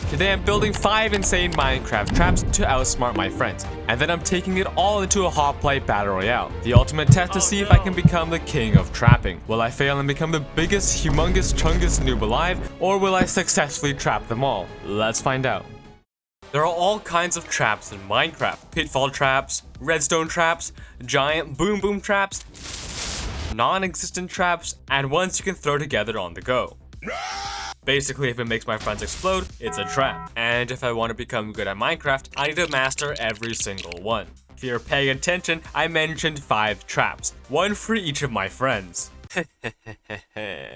Today I'm building 5 insane Minecraft traps to outsmart my friends, and then I'm taking it all into a HYPE Battle Royale, the ultimate test to see if I can become the king of trapping. Will I fail and become the biggest, humongous, chungus noob alive, or will I successfully trap them all? Let's find out. There are all kinds of traps in Minecraft. Pitfall traps, redstone traps, giant boom boom traps, non-existent traps, and ones you can throw together on the go. Basically, if it makes my friends explode, it's a trap. And if I want to become good at Minecraft, I need to master every single one. If you're paying attention, I mentioned 5 traps, one for each of my friends.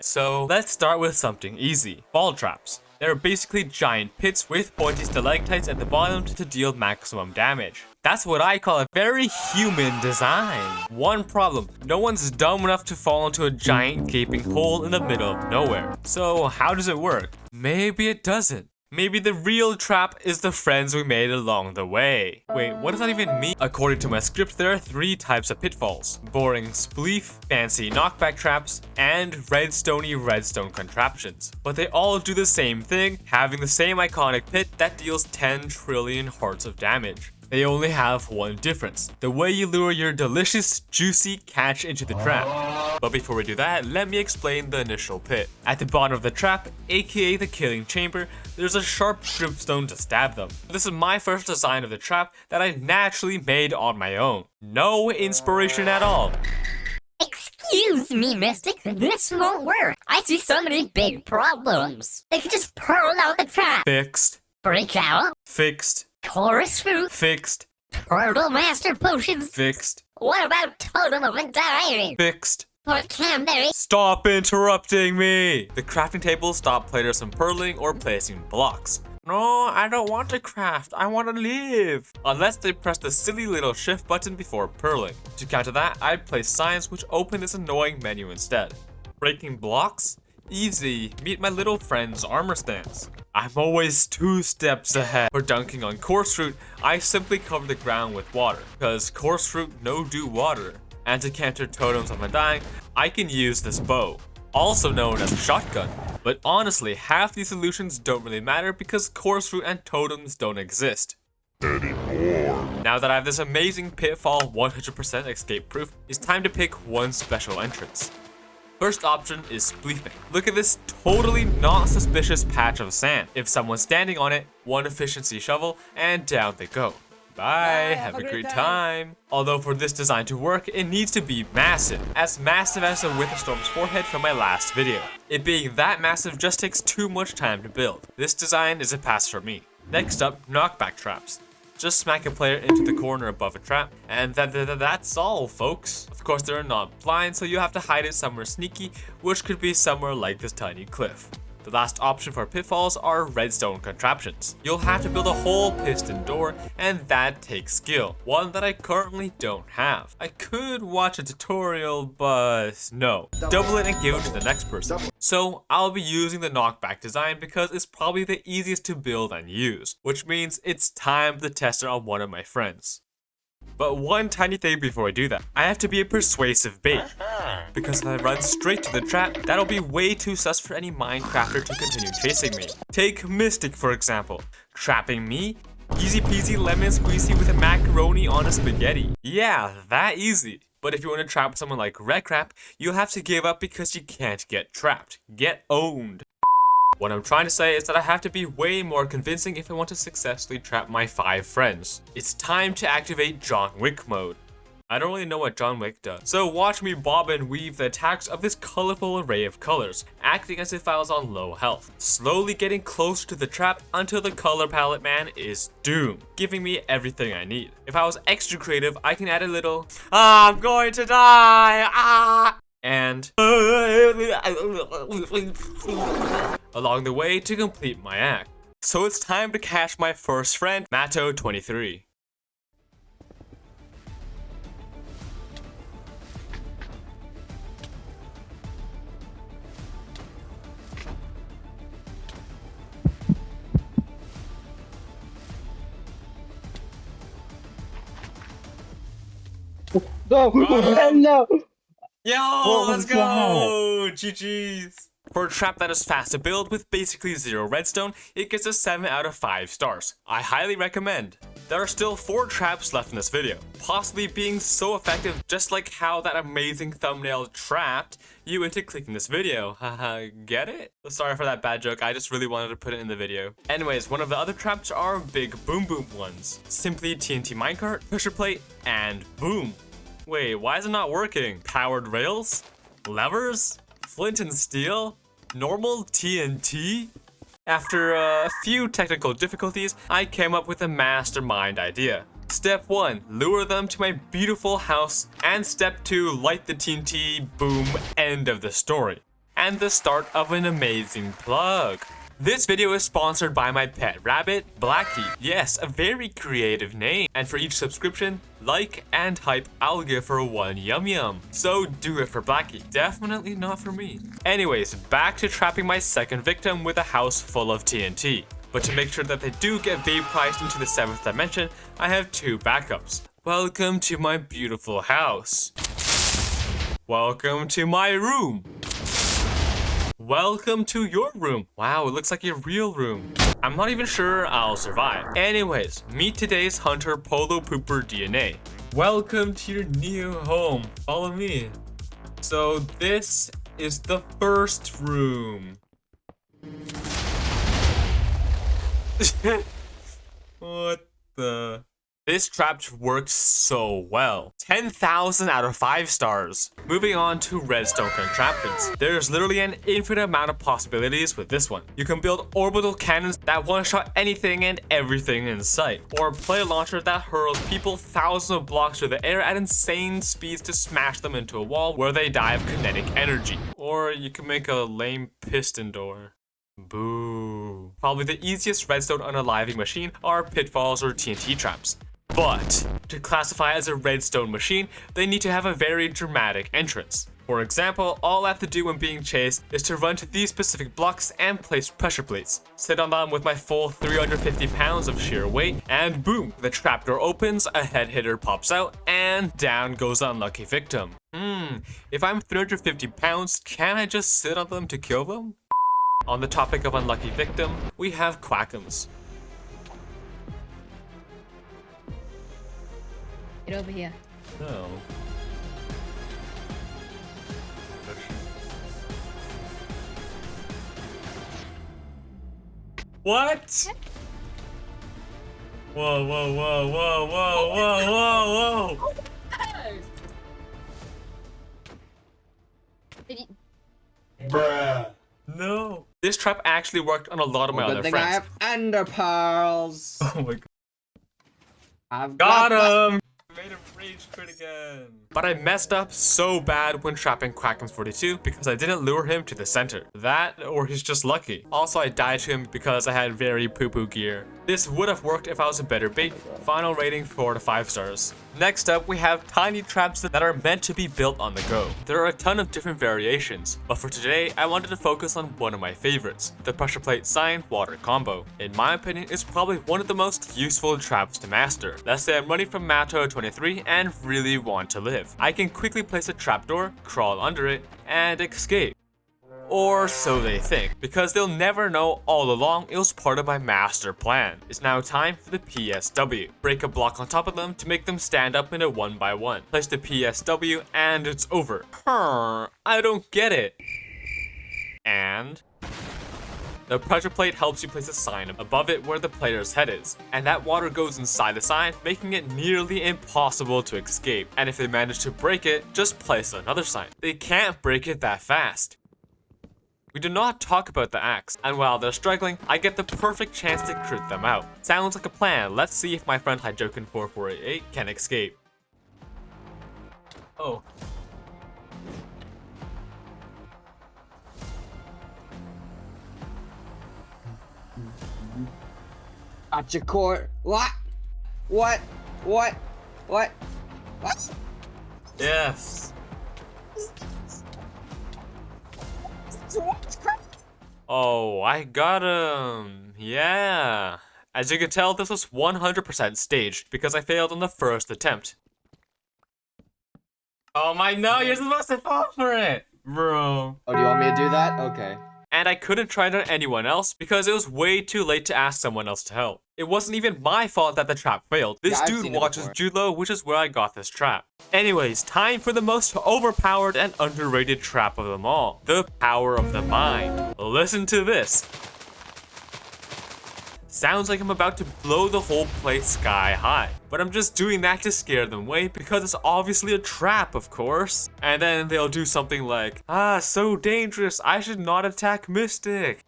So let's start with something easy. Ball traps. They're basically giant pits with pointy stalactites at the bottom to deal maximum damage. That's what I call a very human design. One problem, no one's dumb enough to fall into a giant gaping hole in the middle of nowhere. So how does it work? Maybe it doesn't. Maybe the real trap is the friends we made along the way. Wait, what does that even mean? According to my script, there are 3 types of pitfalls: boring spleef, fancy knockback traps, and redstone contraptions. But they all do the same thing, having the same iconic pit that deals 10 trillion hearts of damage. They only have one difference: the way you lure your delicious, juicy catch into the trap. But before we do that, let me explain the initial pit. At the bottom of the trap, aka the killing chamber, there's a sharp dripstone to stab them. This is my first design of the trap that I naturally made on my own. No inspiration at all. Excuse me, Mystic, this won't work. I see so many big problems. They could just pearl out the trap. Fixed. Break out. Fixed. Chorus fruit. Fixed. Turtle master potions. Fixed. What about totem of undying? Fixed. What can they? Stop interrupting me! The crafting table stopped players from purling or placing blocks. No, I don't want to craft, I want to live! Unless they press the silly little shift button before purling. To counter that, I'd place signs which open this annoying menu instead. Breaking blocks? Easy, meet my little friend's armor stance. I'm always 2 steps ahead. For dunking on coarse fruit, I simply cover the ground with water, because coarse fruit no do water. And to counter totems of undying, I can use this bow, also known as a shotgun. But honestly, half these solutions don't really matter because coarse fruit and totems don't exist anymore. Now that I have this amazing pitfall 100% escape proof, it's time to pick one special entrance. First option is spleefing. Look at this totally not suspicious patch of sand. If someone's standing on it, one efficiency shovel, and down they go. Bye, have a great time. Although for this design to work, it needs to be massive as the Witherstorm's forehead from my last video. It being that massive just takes too much time to build. This design is a pass for me. Next up, knockback traps. Just smack a player into the corner above a trap, and that's all, folks. Of course, they're not blind, so you have to hide it somewhere sneaky, which could be somewhere like this tiny cliff. The last option for pitfalls are redstone contraptions. You'll have to build a whole piston door, and that takes skill, one that I currently don't have. I could watch a tutorial, but no. Double it and give it to the next person. So I'll be using the knockback design because it's probably the easiest to build and use, which means it's time to test it on one of my friends. But one tiny thing before I do that, I have to be a persuasive bait, because if I run straight to the trap, that'll be way too sus for any Minecrafter to continue chasing me. Take Mystic for example, trapping me? Easy peasy lemon squeezy with a macaroni on a spaghetti. Yeah, that easy. But if you want to trap someone like Redcrap, you'll have to give up because you can't get trapped. Get owned. What I'm trying to say is that I have to be way more convincing if I want to successfully trap my 5 friends. It's time to activate John Wick mode. I don't really know what John Wick does, so watch me bob and weave the attacks of this colorful array of colors, acting as if I was on low health, slowly getting closer to the trap until the color palette man is doomed, giving me everything I need. If I was extra creative, I can add a little, I'm going to die, and along the way to complete my act. So it's time to catch my first friend, Matto23. No! No! Yo, let's go! GG's! For a trap that is fast to build with basically 0 redstone, it gets a 7 out of 5 stars. I highly recommend. There are still 4 traps left in this video, possibly being so effective just like how that amazing thumbnail trapped you into clicking this video. Haha, get it? Sorry for that bad joke, I just really wanted to put it in the video. Anyways, one of the other traps are big boom boom ones. Simply TNT minecart, pressure plate, and boom. Wait, why is it not working? Powered rails? Levers? Flint and steel? Normal TNT? After a few technical difficulties, I came up with a mastermind idea. Step 1, lure them to my beautiful house, and step 2, light the TNT, boom, end of the story. And the start of an amazing plug. This video is sponsored by my pet rabbit, Blackie. Yes, a very creative name. And for each subscription, like, and hype, I'll give her 1 yum yum. So do it for Blackie. Definitely not for me. Anyways, back to trapping my second victim with a house full of TNT. But to make sure that they do get vaporized into the 7th dimension, I have 2 backups. Welcome to my beautiful house. Welcome to my room. Welcome to your room. Wow, it looks like your real room. I'm not even sure I'll survive. Anyways, meet today's hunter Polo Pooper DNA. Welcome to your new home. Follow me. So this is the first room. What the? This trap worked so well. 10,000 out of 5 stars. Moving on to redstone contraptions. There's literally an infinite amount of possibilities with this one. You can build orbital cannons that one-shot anything and everything in sight. Or a plate launcher that hurls people thousands of blocks through the air at insane speeds to smash them into a wall where they die of kinetic energy. Or you can make a lame piston door. Boo. Probably the easiest redstone unaliving machine are pitfalls or TNT traps. But to classify as a redstone machine, they need to have a very dramatic entrance. For example, all I have to do when being chased is to run to these specific blocks and place pressure plates. Sit on them with my full 350 pounds of sheer weight, and boom, the trapdoor opens, a head hitter pops out, and down goes the unlucky victim. If I'm 350 pounds, can I just sit on them to kill them? On the topic of unlucky victim, we have Quackums. Get over here. No. What? Whoa, whoa, whoa, whoa, whoa, whoa, whoa, whoa! Bruh. No. This trap actually worked on a lot of my other friends. I have ender pearls. Oh my god. I've Got him! Made him rage quit again. But I messed up so bad when trapping Quackums 42 because I didn't lure him to the center. That, or he's just lucky. Also, I died to him because I had very poo-poo gear. This would have worked if I was a better bait. Final rating 4 to 5 stars. Next up, we have tiny traps that are meant to be built on the go. There are a ton of different variations, but for today, I wanted to focus on one of my favorites, the pressure plate sign water combo. In my opinion, it's probably one of the most useful traps to master. Let's say I'm running from Matto 23 and really want to live. I can quickly place a trapdoor, crawl under it, and escape. Or so they think, because they'll never know all along it was part of my master plan. It's now time for the PSW. Break a block on top of them to make them stand up in a 1x1. Place the PSW and it's over. I don't get it. And the pressure plate helps you place a sign above it where the player's head is, and that water goes inside the sign, making it nearly impossible to escape. And if they manage to break it, just place another sign. They can't break it that fast. We do not talk about the axe, and while they're struggling, I get the perfect chance to crit them out. Sounds like a plan. Let's see if my friend Hijokin4488 can escape. Oh. At your core. What? What? What? What? What? Yes. Oh, I got him. Yeah. As you can tell, this was 100% staged because I failed on the first attempt. Oh my, no, you're supposed to fall for it. Bro. Oh, do you want me to do that? Okay. And I couldn't try it on anyone else because it was way too late to ask someone else to help. It wasn't even my fault that the trap failed. This Yeah, I've dude seen it watches before. Jude Law, which is where I got this trap. Anyways, time for the most overpowered and underrated trap of them all. The power of the mind. Listen to this. Sounds like I'm about to blow the whole place sky high. But I'm just doing that to scare them away because it's obviously a trap, of course. And then they'll do something like, ah, so dangerous, I should not attack Mystic.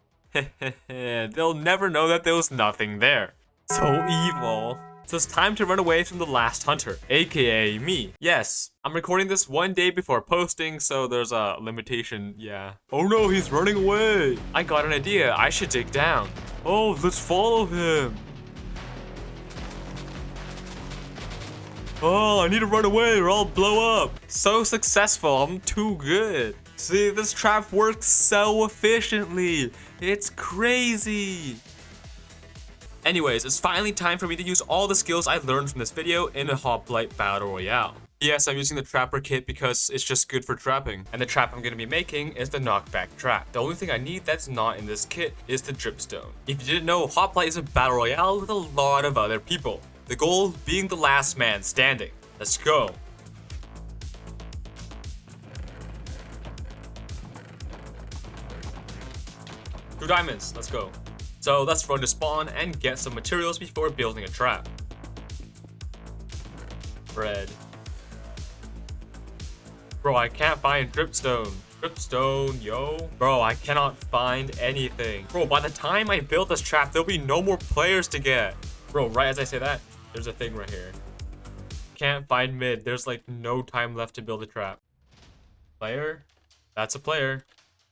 They'll never know that there was nothing there. So evil. So it's time to run away from the last hunter, aka me. Yes, I'm recording this one day before posting, so there's a limitation, yeah. Oh no, he's running away. I got an idea, I should dig down. Oh, let's follow him. Oh, I need to run away or I'll blow up. So successful, I'm too good. See, this trap works so efficiently. It's crazy. Anyways, it's finally time for me to use all the skills I learned from this video in a Hoplite Battle Royale. Yes, I'm using the Trapper kit because it's just good for trapping. And the trap I'm going to be making is the knockback trap. The only thing I need that's not in this kit is the dripstone. If you didn't know, Hoplite is a Battle Royale with a lot of other people. The goal being the last man standing. Let's go. Two diamonds, let's go. So let's run to spawn and get some materials before building a trap. Bread. Bro, I can't find dripstone. Dripstone, yo. Bro, I cannot find anything. Bro, by the time I build this trap, there'll be no more players to get. Bro, right as I say that, there's a thing right here. Can't find mid. There's like no time left to build a trap. Player? That's a player.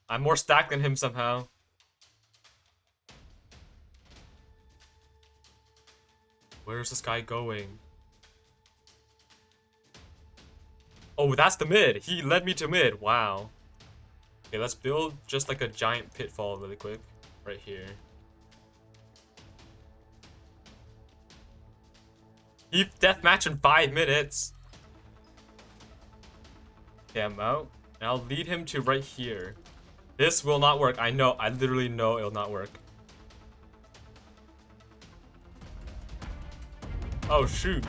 I'm more stacked than him somehow. Where's this guy going? Oh, that's the mid. He led me to mid. Wow. Okay, let's build just like a giant pitfall really quick. Right here. He deathmatch in 5 minutes. Okay, I'm out. And I'll lead him to right here. This will not work. I know. I literally know it'll not work. Oh, shoot.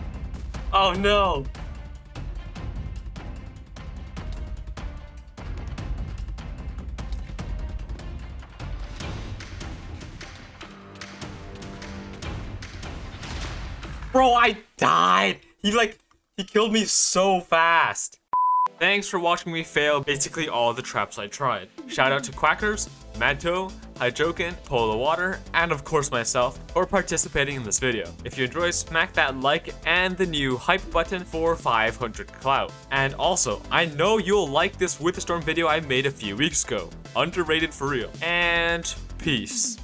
Oh, no. Bro, I died. He killed me so fast. Thanks for watching me fail basically all the traps I tried. Shout out to Quackers, Madto, Hijoken, Polowater, and of course myself for participating in this video. If you enjoyed, smack that like and the new hype button for 500 clout. And also, I know you'll like this With the Storm video I made a few weeks ago. Underrated for real. And peace.